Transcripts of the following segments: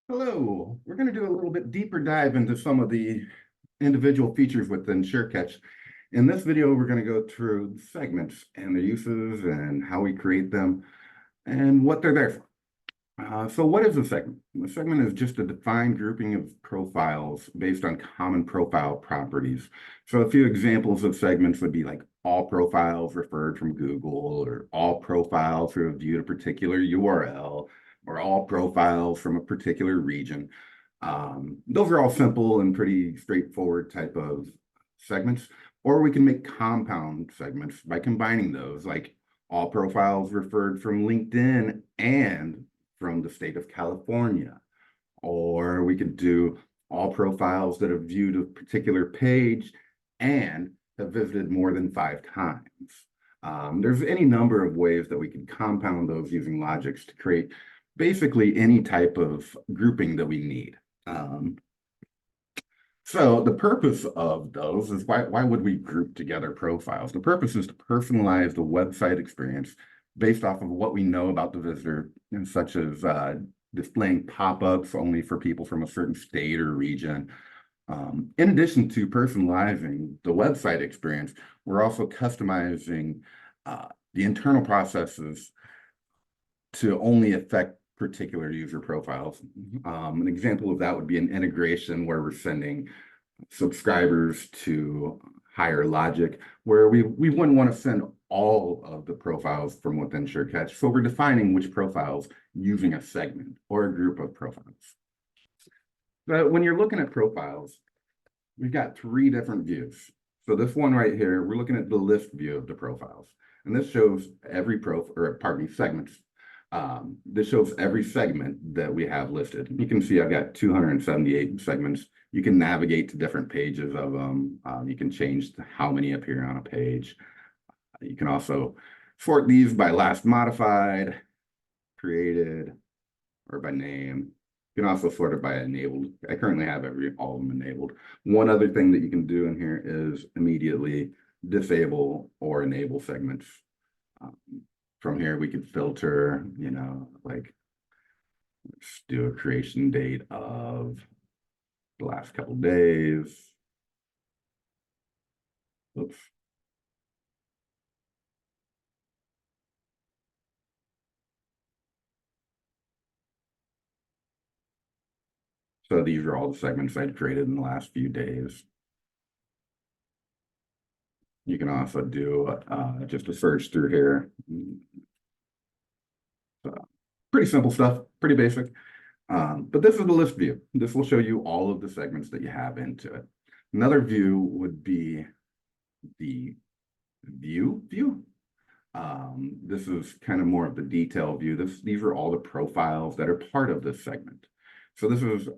Hello, we're going to do a little bit deeper dive into some of the individual features within ShareCatch. In this video, we're going to go through segments and their uses and how we create them and what they're there for. So what is a segment? A segment is just a defined grouping of profiles based on common profile properties. So a few examples of segments would be like all profiles referred from Google, or all profiles who have viewed a particular URL, or all profiles from a particular region. Those are all simple and pretty straightforward type of segments. Or we can make compound segments by combining those, like all profiles referred from LinkedIn and from the state of California. Or we could do all profiles that have viewed a particular page and have visited more than 5 times. There's any number of ways that we can compound those using logics to create basically any type of grouping that we need. So the purpose of those is why would we group together profiles? The purpose is to personalize the website experience based off of what we know about the visitor, and such as displaying pop-ups only for people from a certain state or region. In addition to personalizing the website experience, we're also customizing the internal processes to only affect particular user profiles. An example of that would be an integration where we're sending subscribers to higher logic, where we wouldn't want to send all of the profiles from within ShareCatch. So we're defining which profiles using a segment or a group of profiles. But when you're looking at profiles, we've got 3 different views. So this one right here, we're looking at the list view of the profiles. And this shows every segments. This shows every segment that we have listed. You can see I've got 278 segments. You can navigate to different pages of them. You can change how many appear on a page. You can also sort these by last modified, created, or by name. You can also sort it by enabled. I currently have all of them enabled. One other thing that you can do in here is immediately disable or enable segments. From here, we could filter, like, let's do a creation date of the last couple of days. Oops. So these are all the segments I've created in the last few days. You can also do just a search through here. Pretty simple stuff, pretty basic. But this is the list view. This will show you all of the segments that you have into it. Another view would be the view view. This is kind of more of the detail view. These are all the profiles that are part of this segment. So this is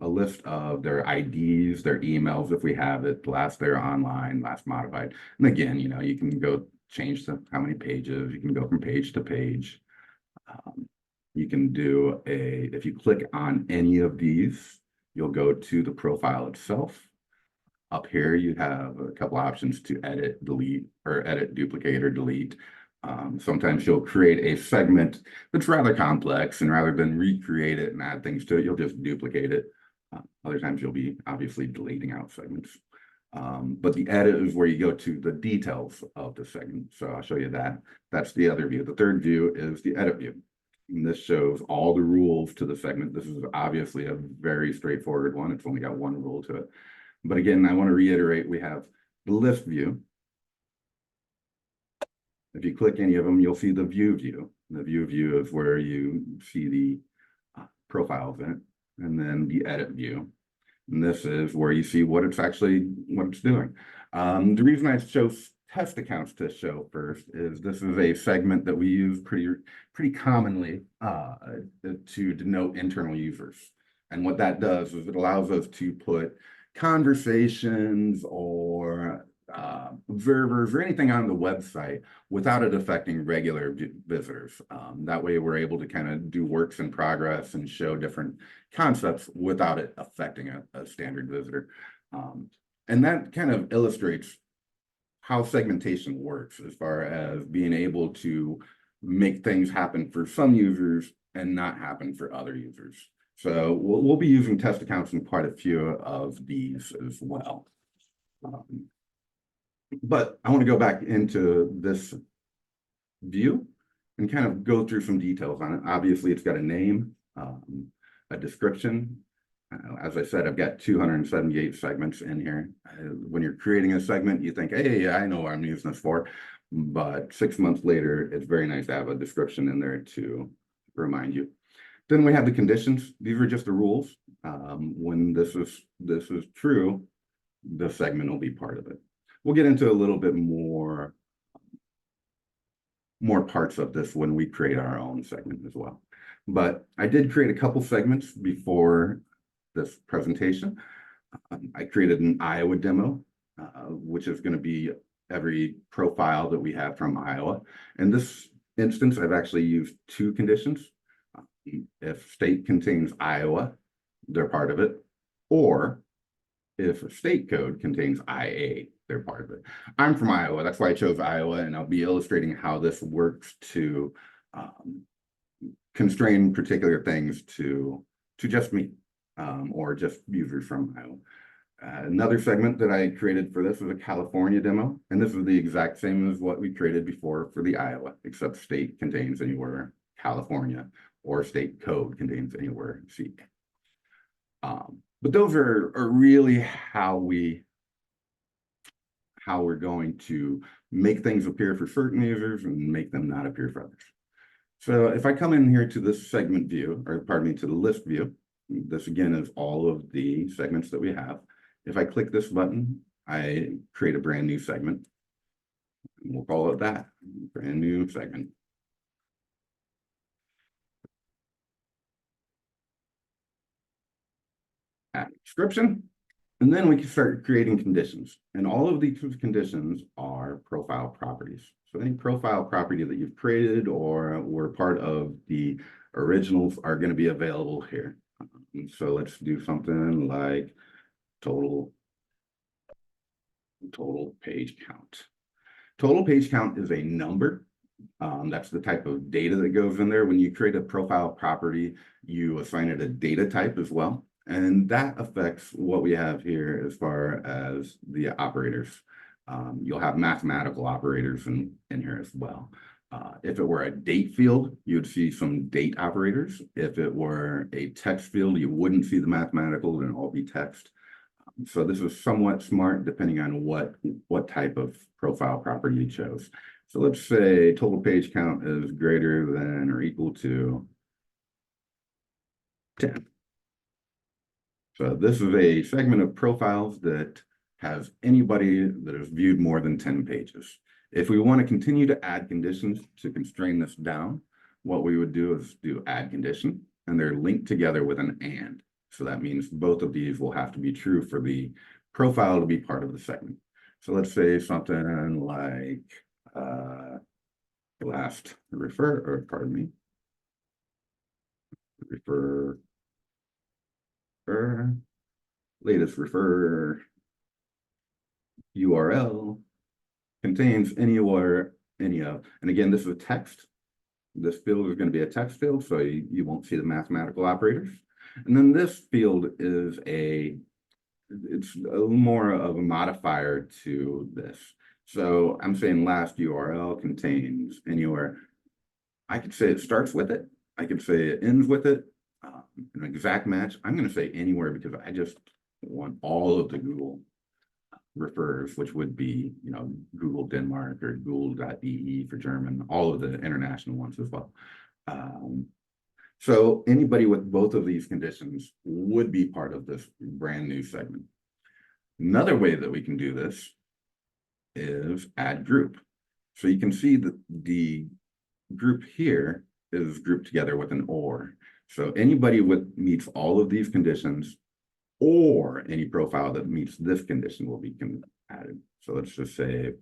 a list of their IDs, their emails, if we have it, last they're online, last modified. And again, you can go change how many pages. You can go from page to page. You can do if you click on any of these, you'll go to the profile itself. Up here, you have a couple options to edit, delete, or edit, duplicate, or delete. Sometimes you'll create a segment that's rather complex, and rather than recreate it and add things to it, you'll just duplicate it. Other times you'll be obviously deleting out segments. But the edit is where you go to the details of the segment. So I'll show you that. That's the other view. The third view is the edit view. And this shows all the rules to the segment. This is obviously a very straightforward one. It's only got one rule to it. But again, I want to reiterate, we have the list view. If you click any of them, you'll see the view view. The view view is where you see the profiles in it, and then the edit view. And this is where you see what it's doing. The reason I chose test accounts to show first is this is a segment that we use pretty commonly to denote internal users. And what that does is it allows us to put conversations or observers or anything on the website without it affecting regular visitors. That way we're able to kind of do works in progress and show different concepts without it affecting a standard visitor. And that kind of illustrates how segmentation works as far as being able to make things happen for some users and not happen for other users. So we'll be using test accounts in quite a few of these as well. But I want to go back into this view and kind of go through some details on it. Obviously, it's got a name, a description. As I said, I've got 278 segments in here. When you're creating a segment, you think, hey, I know what I'm using this for. But 6 months later, it's very nice to have a description in there to remind you. Then we have the conditions. These are just the rules. When this is true, the segment will be part of it. We'll get into a little bit more parts of this when we create our own segment as well. But I did create a couple segments before this presentation. I created an Iowa demo, which is going to be every profile that we have from Iowa. In this instance, I've actually used two conditions. If state contains Iowa, they're part of it. Or if state code contains IA, they're part of it. I'm from Iowa. That's why I chose Iowa, and I'll be illustrating how this works to constrain particular things to just me or just users from Iowa. Another segment that I created for this was a California demo, and this is the exact same as what we created before for the Iowa, except state contains anywhere California or state code contains anywhere C. But those are really how we're going to make things appear for certain users and make them not appear for others. So if I come in here to this segment view, or pardon me, to the list view, this again is all of the segments that we have. If I click this button, I create a brand new segment. And we'll call it that, brand new segment. Add a description, and then we can start creating conditions. And all of these conditions are profile properties. So any profile property that you've created or were part of the originals are going to be available here. So let's do something like total page count. Total page count is a number. That's the type of data that goes in there. When you create a profile property, you assign it a data type as well. And that affects what we have here as far as the operators. You'll have mathematical operators in here as well. If it were a date field, you'd see some date operators. If it were a text field, you wouldn't see the mathematical, and all be text. So this is somewhat smart depending on what type of profile property you chose. So let's say total page count is greater than or equal to 10. So this is a segment of profiles that has anybody that has viewed more than 10 pages. If we want to continue to add conditions to constrain this down, what we would do is do add condition, and they're linked together with an and. So that means both of these will have to be true for the profile to be part of the segment. So let's say something like last refer, or pardon me, refer, latest refer URL contains any of, and again, this is a text. This field is going to be a text field, so you won't see the mathematical operators. And then this field is it's more of a modifier to this. So I'm saying last URL contains anywhere. I could say it starts with it. I could say it ends with it. An exact match. I'm going to say anywhere because I just want all of the Google refers, which would be, Google Denmark or Google.de for German, all of the international ones as well. So anybody with both of these conditions would be part of this brand new segment. Another way that we can do this is add group. So you can see that the group here is grouped together with an or. So anybody meets all of these conditions, or any profile that meets this condition will be added. So let's just say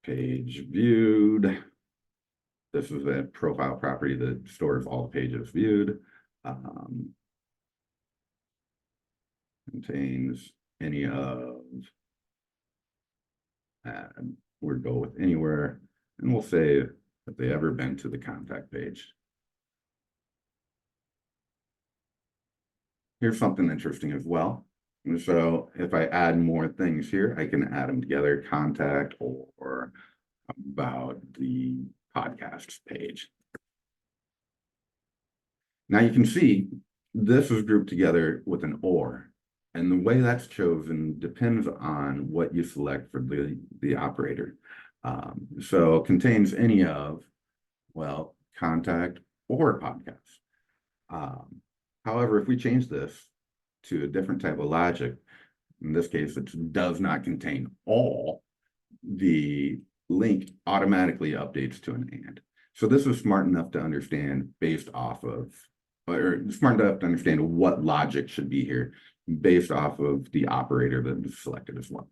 page viewed. This is a profile property that stores all pages viewed. Contains any of, we'll go with anywhere, and we'll say if they ever been to the contact page. Here's something interesting as well. And so if I add more things here, I can add them together, contact or about the podcasts page. Now you can see this is grouped together with an or. And the way that's chosen depends on what you select for the operator. So it contains any of, well, contact or podcast. However, if we change this to a different type of logic, in this case, it does not contain all, the link automatically updates to an and. So this is smart enough to understand based off of, or smart enough to understand what logic should be here based off of the operator that is selected as well.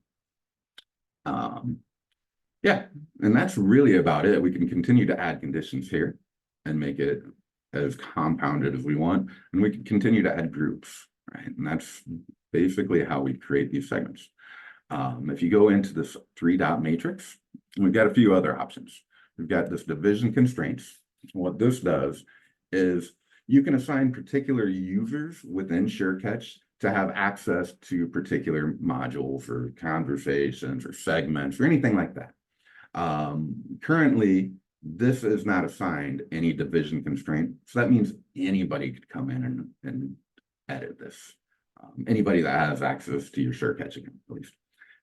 Yeah, and that's really about it. We can continue to add conditions here and make it as compounded as we want, and we can continue to add groups, right? And that's basically how we create these segments. If you go into this 3-dot matrix, we've got a few other options. We've got this division constraints. What this does is you can assign particular users within SureCatch to have access to particular modules or conversations or segments or anything like that. Currently, this is not assigned any division constraint. So that means anybody could come in and edit this. Anybody that has access to your SureCatch account, at least.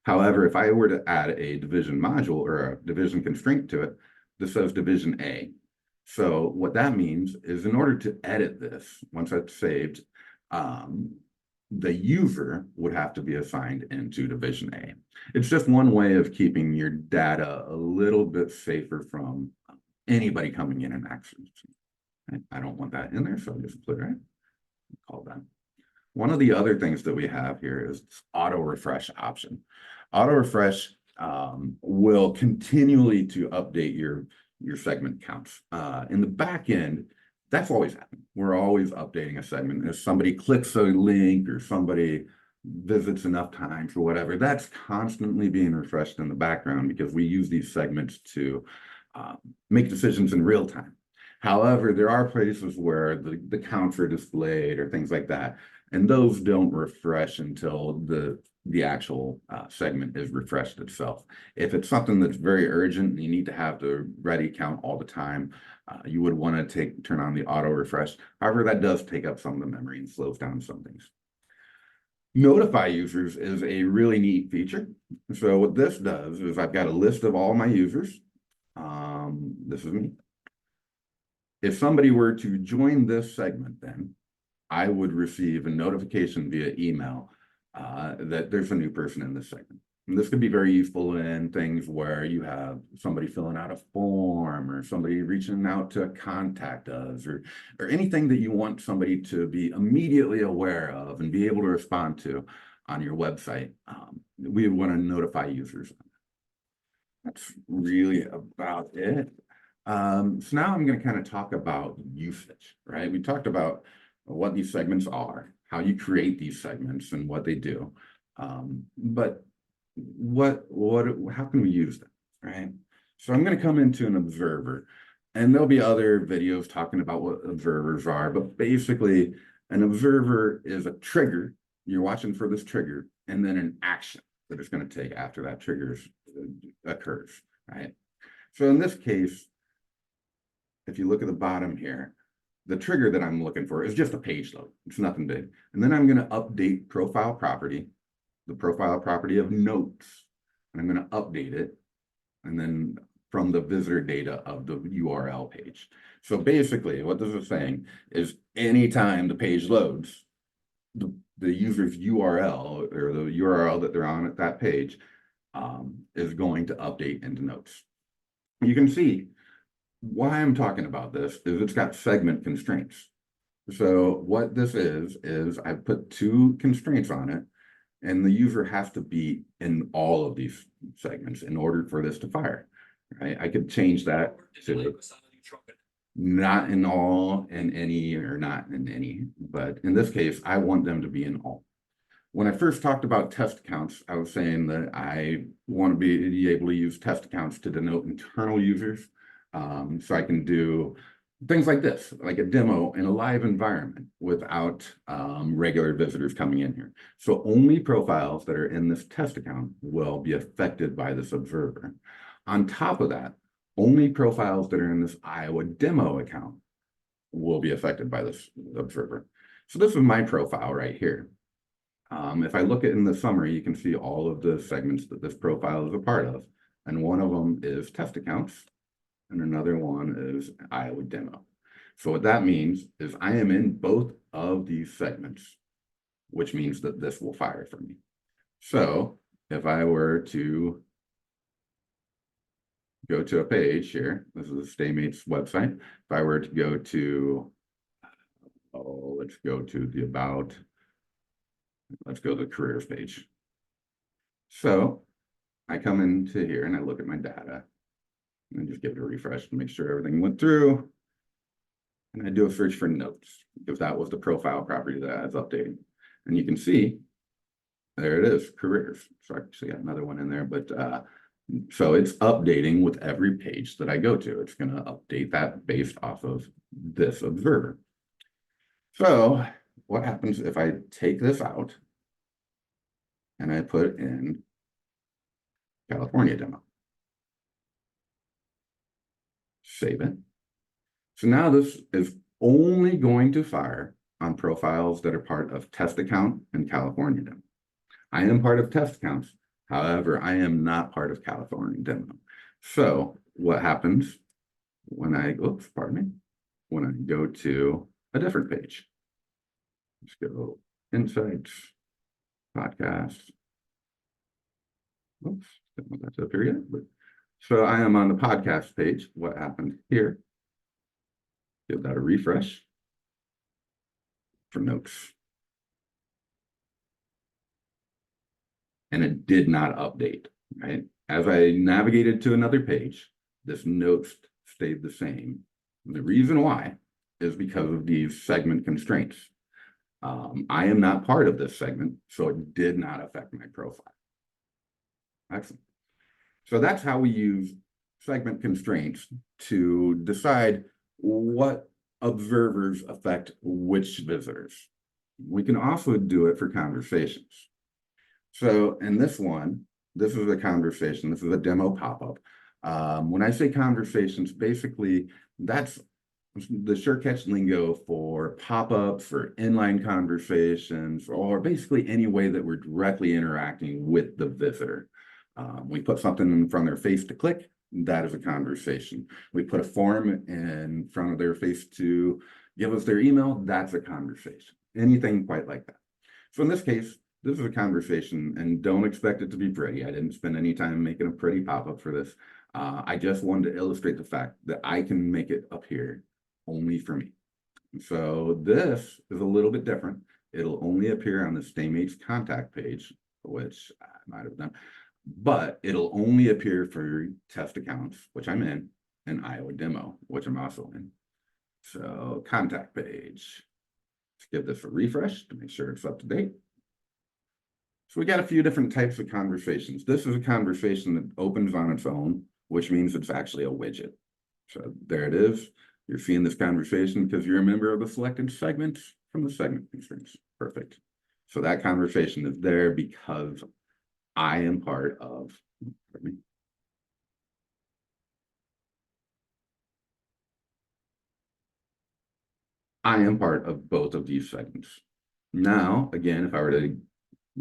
However, if I were to add a division module or a division constraint to it, this says division A. So what that means is in order to edit this, once that's saved, the user would have to be assigned into division A. It's just one way of keeping your data a little bit safer from anybody coming in and accessing. I don't want that in there, so I'll just put it right. Call that. One of the other things that we have here is this auto refresh option. Auto refresh will continually to update your segment counts. In the back end, that's always happening. We're always updating a segment. If somebody clicks a link or somebody visits enough times or whatever, that's constantly being refreshed in the background because we use these segments to make decisions in real time. However, there are places where the counts are displayed or things like that, and those don't refresh until the actual segment is refreshed itself. If it's something that's very urgent and you need to have the ready count all the time, you would want to turn on the auto refresh. However, that does take up some of the memory and slows down some things. Notify users is a really neat feature. So what this does is I've got a list of all my users. This is me. If somebody were to join this segment, then I would receive a notification via email that there's a new person in this segment. And this could be very useful in things where you have somebody filling out a form or somebody reaching out to contact us or anything that you want somebody to be immediately aware of and be able to respond to on your website. We want to notify users. That's really about it. So now I'm going to kind of talk about usage, right? We talked about what these segments are, how you create these segments and what they do. But how can we use them, right? So I'm going to come into an observer, and there'll be other videos talking about what observers are, but basically an observer is a trigger. You're watching for this trigger and then an action that it's going to take after that trigger occurs, right? So in this case, if you look at the bottom here, the trigger that I'm looking for is just a page load. It's nothing big. And then I'm going to update profile property, the profile property of notes. And I'm going to update it. And then from the visitor data of the URL page. So basically what this is saying is anytime the page loads, the user's URL or the URL that they're on at that page is going to update into notes. You can see why I'm talking about this is it's got segment constraints. So what this is I put 2 constraints on it, and the user has to be in all of these segments in order for this to fire, right? I could change that to not in all, in any, or not in any, but in this case, I want them to be in all. When I first talked about test accounts, I was saying that I want to be able to use test accounts to denote internal users. So I can do things like this, like a demo in a live environment without regular visitors coming in here. So only profiles that are in this test account will be affected by this observer. On top of that, only profiles that are in this Iowa demo account will be affected by this observer. So this is my profile right here. If I look at in the summary, you can see all of the segments that this profile is a part of. And one of them is test accounts, and another one is Iowa demo. So what that means is I am in both of these segments, which means that this will fire for me. So if I were to go to a page here, this is the Staymates website. If I were to go to, let's go to the about, let's go to the careers page. So I come into here and I look at my data and just give it a refresh to make sure everything went through. And I do a search for notes because that was the profile property that I was updating. And you can see, there it is, careers. So I actually got another one in there, but so it's updating with every page that I go to. It's going to update that based off of this observer. So what happens if I take this out and I put in California demo? Save it. So now this is only going to fire on profiles that are part of test account and California demo. I am part of test accounts. However, I am not part of California demo. So what happens when I, oops, pardon me, when I go to a different page? Let's go insights, podcasts. Oops, don't want that to appear yet. But, so I am on the podcast page. What happened here? Give that a refresh for notes. And it did not update, right? As I navigated to another page, this notes stayed the same. And the reason why is because of these segment constraints. I am not part of this segment, so it did not affect my profile. Excellent. So that's how we use segment constraints to decide what observers affect which visitors. We can also do it for conversations. So in this one, this is a conversation. This is a demo pop-up. When I say conversations, basically that's the SureCatch lingo for pop-ups, for inline conversations, or basically any way that we're directly interacting with the visitor. We put something in front of their face to click, that is a conversation. We put a form in front of their face to give us their email, that's a conversation. Anything quite like that. So in this case, this is a conversation, and don't expect it to be pretty. I didn't spend any time making a pretty pop-up for this. I just wanted to illustrate the fact that I can make it appear only for me. So this is a little bit different. It'll only appear on the Staymates contact page, which I might have done, but it'll only appear for test accounts, which I'm in, and Iowa demo, which I'm also in. So contact page. Let's give this a refresh to make sure it's up to date. So we got a few different types of conversations. This is a conversation that opens on its own, which means it's actually a widget. So there it is. You're seeing this conversation because you're a member of the selected segments from the segment constraints. Perfect. So that conversation is there because I am part of, pardon me. I am part of both of these segments. Now, again, if I were to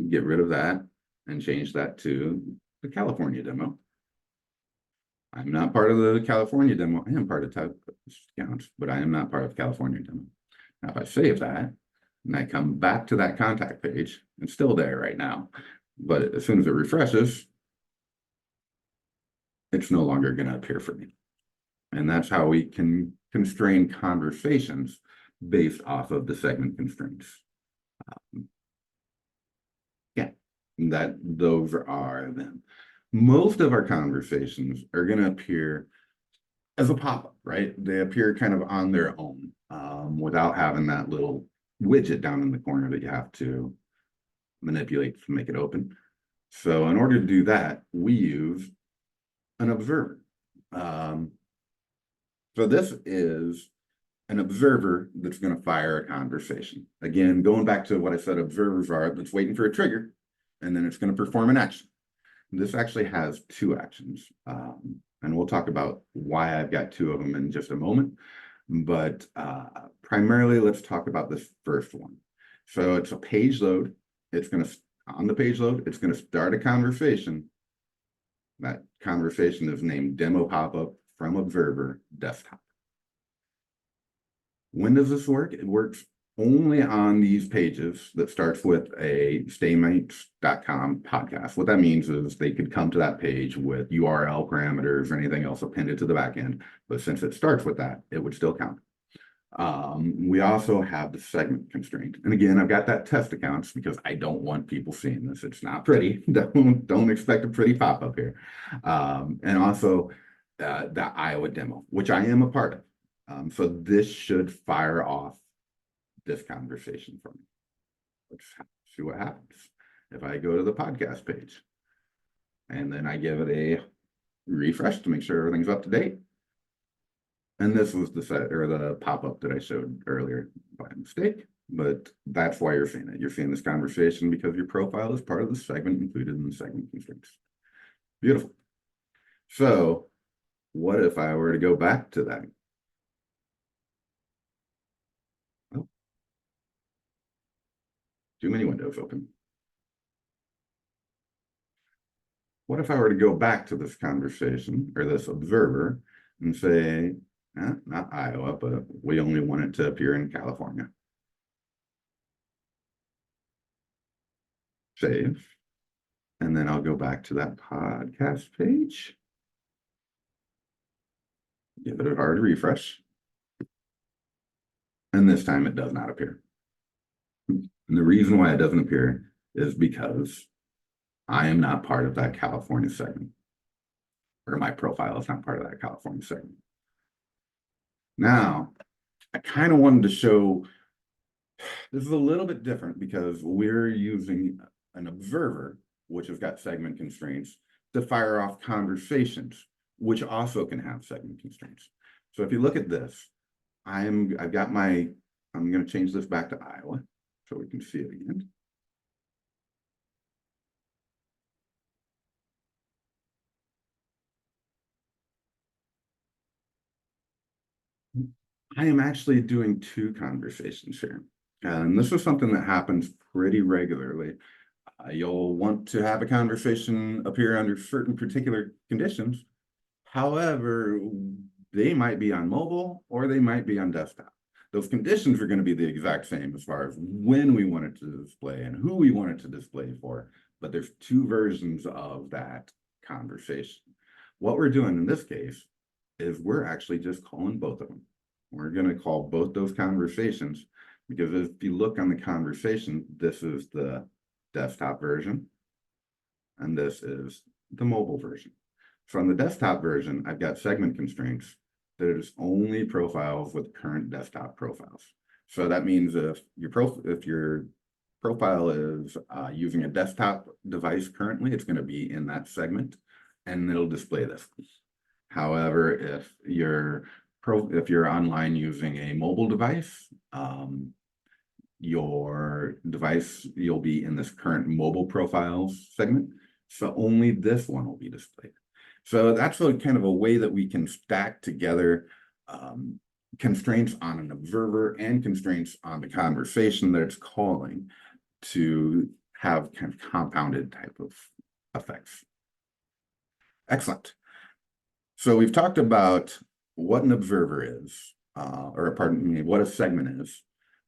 get rid of that and change that to the California demo, I'm not part of the California demo. I am part of test accounts, but I am not part of California demo. Now, if I save that and I come back to that contact page, it's still there right now. But as soon as it refreshes, it's no longer going to appear for me. And that's how we can constrain conversations based off of the segment constraints. Yeah, that those are them. Most of our conversations are going to appear as a pop-up, right? They appear kind of on their own without having that little widget down in the corner that you have to manipulate to make it open. So in order to do that, we use an observer. So this is an observer that's going to fire a conversation. Again, going back to what I said, observers are that's waiting for a trigger, and then it's going to perform an action. This actually has two actions, and we'll talk about why I've got two of them in just a moment. But primarily, let's talk about this first one. So it's a page load. It's going to, on the page load, it's going to start a conversation. That conversation is named demo pop-up from observer desktop. When does this work? It works only on these pages that starts with a staymates.com podcast. What that means is they could come to that page with URL parameters or anything else appended to the back end. But since it starts with that, it would still count. We also have the segment constraint. And again, I've got that test accounts because I don't want people seeing this. It's not pretty. Don't expect a pretty pop-up here. And also the Iowa demo, which I am a part of. So this should fire off this conversation for me. Let's see what happens if I go to the podcast page and then I give it a refresh to make sure everything's up to date. And this was the set or the pop-up that I showed earlier by mistake, but that's why you're seeing it. You're seeing this conversation because your profile is part of the segment included in the segment constraints. Beautiful. So what if I were to go back to that? Oh, too many windows open. What if I were to go back to this conversation or this observer and say, not Iowa, but we only want it to appear in California. Save. And then I'll go back to that podcast page. Give it a hard refresh. And this time it does not appear. And the reason why it doesn't appear is because I am not part of that California segment. Or my profile is not part of that California segment. Now, I kind of wanted to show, this is a little bit different because we're using an observer, which has got segment constraints, to fire off conversations, which also can have segment constraints. So if you look at this, I'm going to change this back to Iowa so we can see it again. I am actually doing two conversations here. And this is something that happens pretty regularly. You'll want to have a conversation appear under certain particular conditions. However, they might be on mobile or they might be on desktop. Those conditions are going to be the exact same as far as when we want it to display and who we want it to display for. But there's two versions of that conversation. What we're doing in this case is we're actually just calling both of them. We're going to call both those conversations because if you look on the conversation, this is the desktop version and this is the mobile version. So on the desktop version, I've got segment constraints that is only profiles with current desktop profiles. So that means if your profile is using a desktop device currently, it's going to be in that segment and it'll display this. However, if you're online using a mobile device, you'll be in this current mobile profiles segment. So only this one will be displayed. So that's kind of a way that we can stack together constraints on an observer and constraints on the conversation that it's calling to have kind of compounded type of effects. Excellent. So we've talked about what an observer is, or pardon me, what a segment is,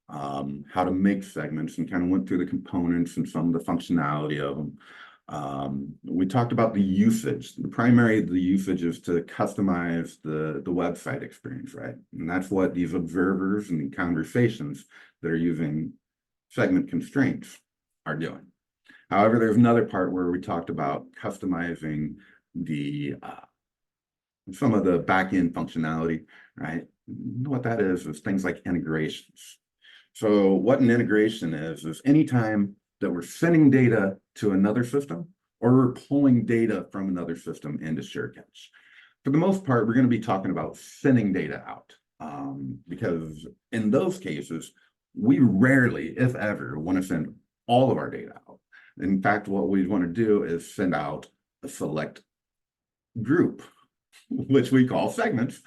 how to make segments, and kind of went through the components and some of the functionality of them. We talked about the usage. The usage is to customize the website experience, right? And that's what these observers and the conversations that are using segment constraints are doing. However, there's another part where we talked about customizing some of the back-end functionality, right? What that is things like integrations. So what an integration is anytime that we're sending data to another system or we're pulling data from another system into SureCatch. For the most part, we're going to be talking about sending data out. Because in those cases, we rarely, if ever, want to send all of our data out. In fact, what we want to do is send out a select group, which we call segments,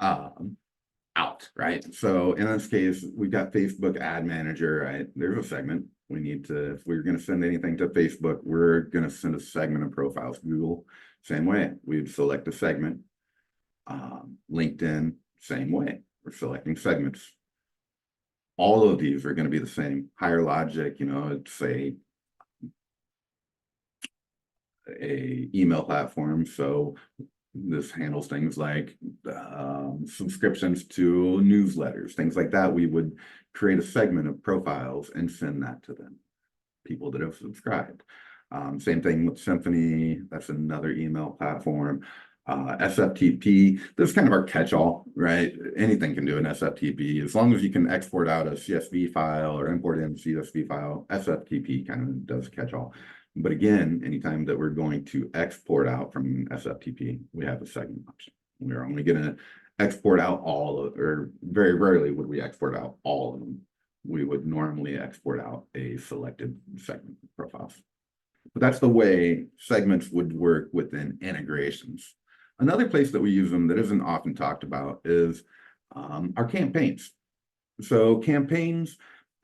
out, right? So in this case, we've got Facebook Ad Manager, right? There's a segment. We need to, if we're going to send anything to Facebook, we're going to send a segment of profiles. Google, same way. We'd select a segment. LinkedIn, same way. We're selecting segments. All of these are going to be the same. Higher Logic, it's a email platform. So this handles things like subscriptions to newsletters, things like that. We would create a segment of profiles and send that to them, people that have subscribed. Same thing with Symphony. That's another email platform. SFTP, this is kind of our catch-all, right? Anything can do an SFTP. As long as you can export out a CSV file or import in a CSV file, SFTP kind of does catch-all. But again, anytime that we're going to export out from SFTP, we have a segment option. We're only going to export out all of, or very rarely would we export out all of them. We would normally export out a selected segment profiles. But that's the way segments would work within integrations. Another place that we use them that isn't often talked about is our campaigns. So campaigns,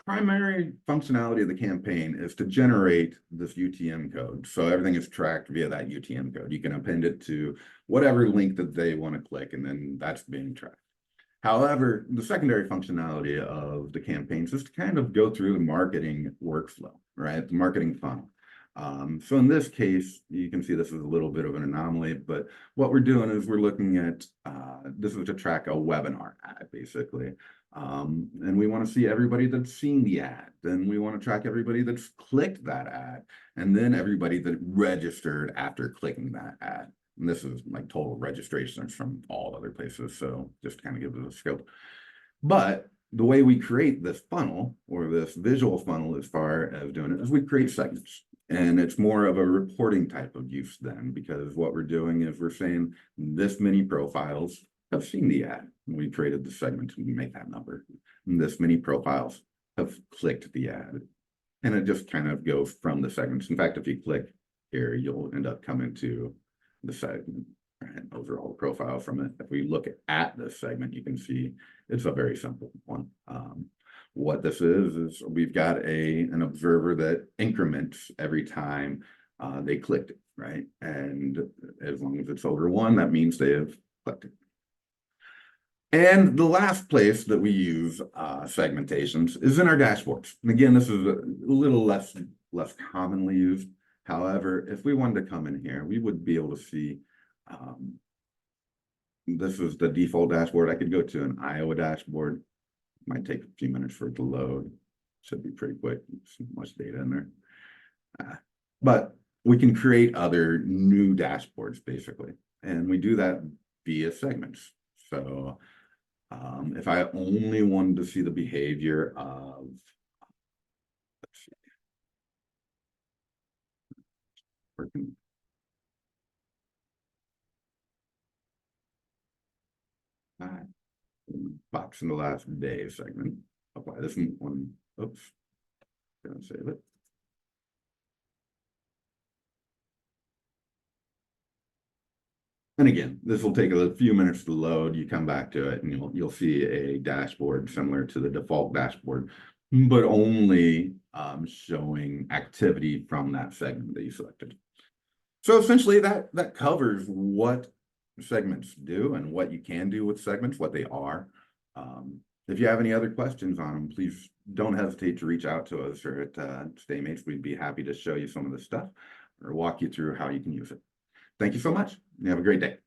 primary functionality of the campaign is to generate this UTM code. So everything is tracked via that UTM code. You can append it to whatever link that they want to click, and then that's being tracked. However, the secondary functionality of the campaigns is to kind of go through the marketing workflow, right? The marketing funnel. So in this case, you can see this is a little bit of an anomaly, but what we're doing is we're looking at, this is to track a webinar ad, basically. And we want to see everybody that's seen the ad. Then we want to track everybody that's clicked that ad, and then everybody that registered after clicking that ad. And this is like total registrations from all other places. So just to kind of give it a scope. But the way we create this funnel, or this visual funnel as far as doing it, is we create segments. And it's more of a reporting type of use then, because what we're doing is we're saying this many profiles have seen the ad. We created the segment to make that number. And this many profiles have clicked the ad. And it just kind of goes from the segments. In fact, if you click here, you'll end up coming to the segment and overall profile from it. If we look at this segment, you can see it's a very simple one. What this is we've got an observer that increments every time they clicked it, right? And as long as it's over 1, that means they have clicked it. And the last place that we use segmentations is in our dashboards. And again, this is a little less commonly used. However, if we wanted to come in here, we would be able to see this is the default dashboard. I could go to an Iowa dashboard. Might take a few minutes for it to load. Should be pretty quick. So much data in there. But we can create other new dashboards basically. And we do that via segments. So if I only wanted to see the behavior of, let's see, working. Box in the last day segment. Apply this one. Oops. Gonna save it. And again, this will take a few minutes to load. You come back to it, and you'll see a dashboard similar to the default dashboard, but only showing activity from that segment that you selected. So essentially, that covers what segments do and what you can do with segments, what they are. If you have any other questions on them, please don't hesitate to reach out to us or at StayMates. We'd be happy to show you some of the stuff or walk you through how you can use it. Thank you so much. You have a great day.